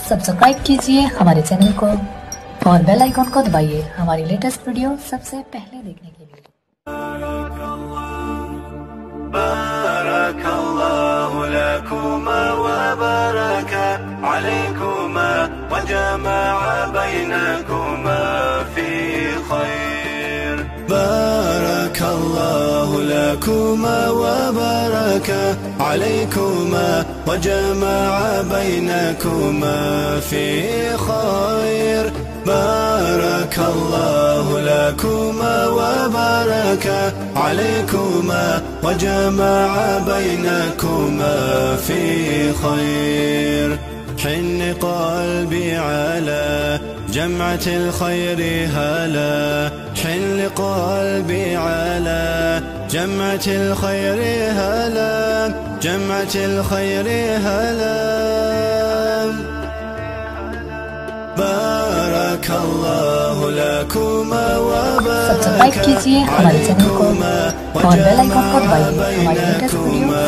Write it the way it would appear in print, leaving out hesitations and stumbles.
सब्सक्राइब कीजिए हमारे चैनल को और बेल आइकॉन को दबाइए हमारी लेटेस्ट वीडियो सबसे पहले देखने के लिए। बारकल्लाहु लकुमा व बारका अलैकुमा व जमअ बैनकुमा फी खैर। बारकल्लाहु लकुमा व बारका अलैकुमा व जमअ बैनकुमा फी खैर। बारकल्लाहु लकुमा व बारका अलैकुमा व जमअ बैनकुमा फी खैर। حن قلبي على جمعة الخير هلا، حن قلبي على جمعة الخير هلا، جمعة الخير هلا. بارك الله لكما وبارك عليكما وجمع بينكما